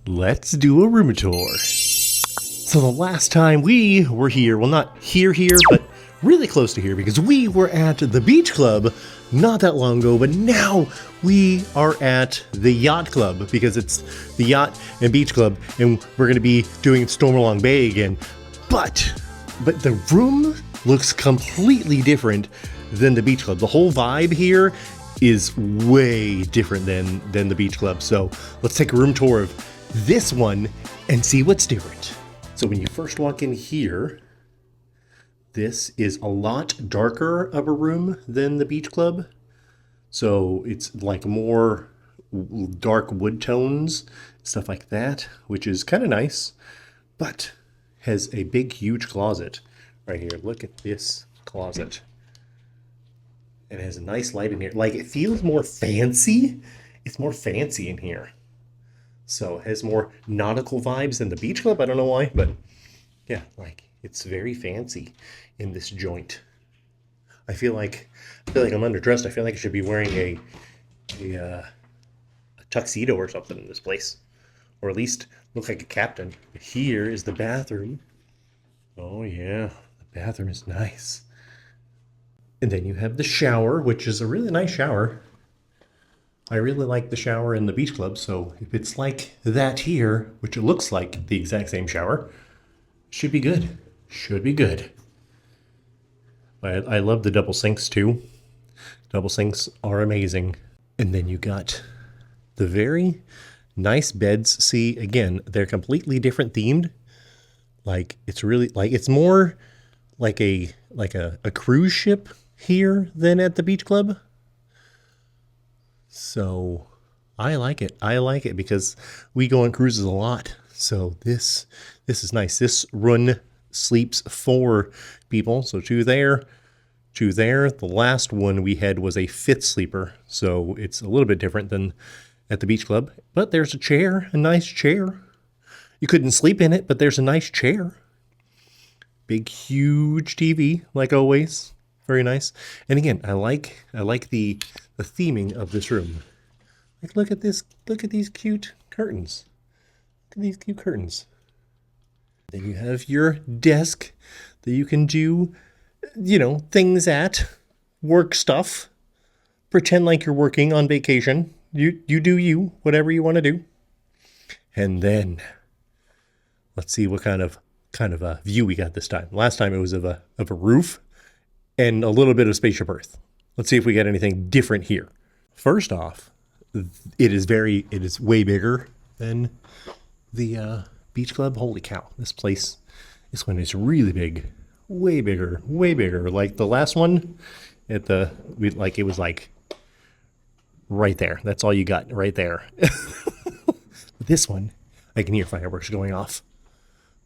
Let's do a room tour. So the last time we were here, well, not here, but really close to here, because we were at the beach club not that long ago, but now we are at the yacht club because it's the yacht and beach club, and we're going to be doing Stormalong Bay again. But the room looks completely different than the beach club. The whole vibe here is way different than the beach club. So let's take a room tour of this one and see what's different. So when you first walk in here, this is a lot darker of a room than the beach club. So it's like more dark wood tones, stuff like that, which is kind of nice, but has a big, huge closet right here. Look at this closet. It has a nice light in here. Like, it feels more fancy. It's more fancy in here. So it has more nautical vibes than the beach club. I don't know why, but yeah, like, it's very fancy in this joint. I feel like I'm underdressed. I feel like I should be wearing a tuxedo or something in this place, or at least look like a captain. Here is the bathroom. Oh yeah, the bathroom is nice. And then you have the shower, which is a really nice shower. I really like the shower in the beach club, so if it's like that here, which it looks like the exact same shower, should be good. Should be good. I love the double sinks too. Double sinks are amazing. And then you got the very nice beds. See, again, they're completely different themed. Like, it's really, like, it's more like a cruise ship here than at the beach club. So I like it. I like it because we go on cruises a lot. So this is nice. This run sleeps 4 people. So 2 there, 2 there. The last one we had was a 5th sleeper. So it's a little bit different than at the beach club. But there's a chair, a nice chair. You couldn't sleep in it, but there's a nice chair. Big, huge TV, like always. Very nice. And again, I like the theming of this room. Like, look at this. Look at these cute curtains. Look at these cute curtains. Then you have your desk that you can do, things at, work stuff. Pretend like you're working on vacation. You do you, whatever you want to do. And then let's see what kind of a view we got this time. Last time it was of a roof and a little bit of spaceship Earth. Let's see if we get anything different here. First off, it is way bigger than the beach club. Holy cow, this one is really big. Way bigger, way bigger. Like the last one it was like right there. That's all you got right there. This one, I can hear fireworks going off.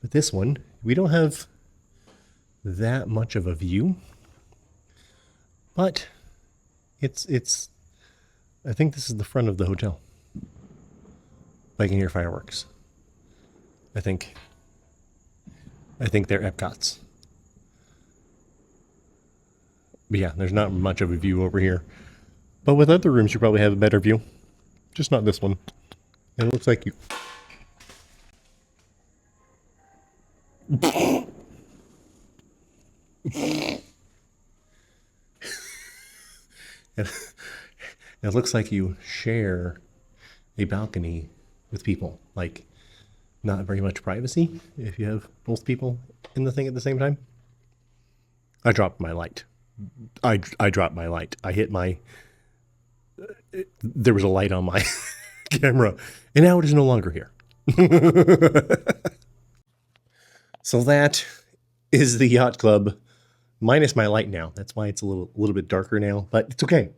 But this one, we don't have that much of a view. But it's I think this is the front of the hotel. I can hear fireworks. I think they're Epcot's. But yeah, there's not much of a view over here. But with other rooms, you probably have a better view. Just not this one. And it looks like you... It looks like you share a balcony with people. Like, not very much privacy if you have both people in the thing at the same time. I dropped my light. I dropped my light. I hit my... There was a light on my camera, and now it is no longer here. So that is the yacht club, minus my light now. That's why it's a little bit darker now, but it's okay.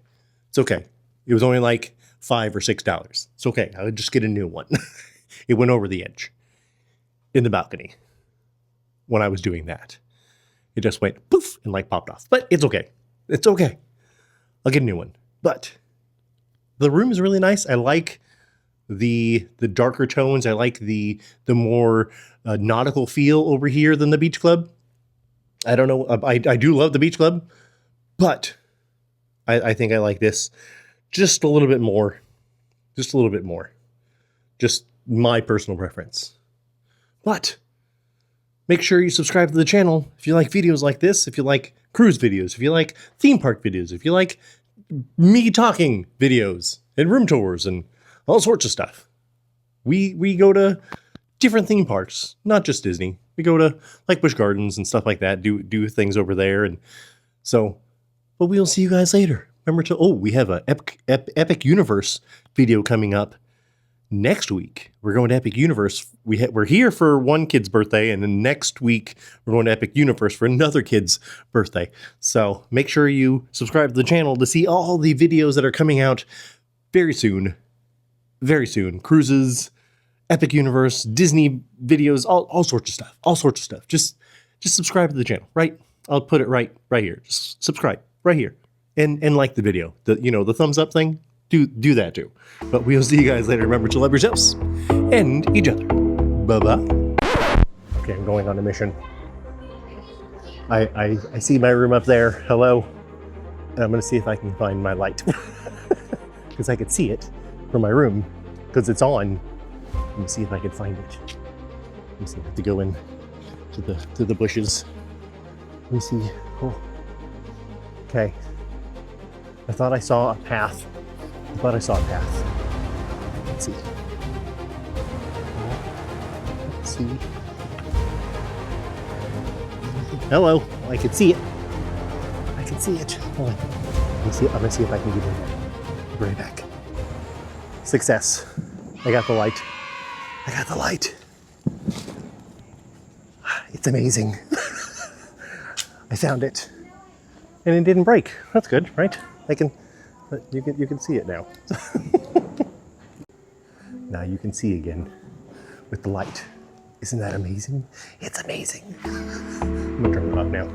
It's okay. It was only like $5 or $6. It's okay. I would just get a new one. It went over the edge in the balcony when I was doing that. It just went poof and like popped off. But it's okay. It's okay. I'll get a new one. But the room is really nice. I like the darker tones. I like the more nautical feel over here than the beach club. I don't know. I do love the beach club, but I think I like this just a little bit more. Just a little bit more. Just my personal preference. But make sure you subscribe to the channel if you like videos like this, if you like cruise videos, if you like theme park videos, if you like me talking videos and room tours and all sorts of stuff. We go to different theme parks, not just Disney. We go to like Busch Gardens and stuff like that, do things over there. And so, but we'll see you guys later. Remember to, we have a Epic Universe video coming up next week. We're going to Epic Universe. We're here for one kid's birthday, and then next week we're going to Epic Universe for another kid's birthday. So make sure you subscribe to the channel to see all the videos that are coming out very soon. Very soon. Cruises, Epic Universe, Disney videos, all sorts of stuff. All sorts of stuff. Just subscribe to the channel, right? I'll put it right here. Just subscribe right here. And like the video. The thumbs up thing. Do that too. But we'll see you guys later. Remember to love yourselves and each other. Bye-bye. Okay, I'm going on a mission. I see my room up there. Hello. And I'm going to see if I can find my light. Because I could see it from my room. Because it's on. Let me see if I can find it. Let me see. I have to go in to the bushes. Let me see. Oh. Okay. I thought I saw a path. Let's see. Let's see. Hello. I can see it. Hold on. Let me see. I'm gonna see if I can get in there. I'll be right back. Success. I got the light. It's amazing. I found it. And it didn't break. That's good, right? You can see it now. Now you can see again with the light. Isn't that amazing? It's amazing. I'm gonna turn it off now.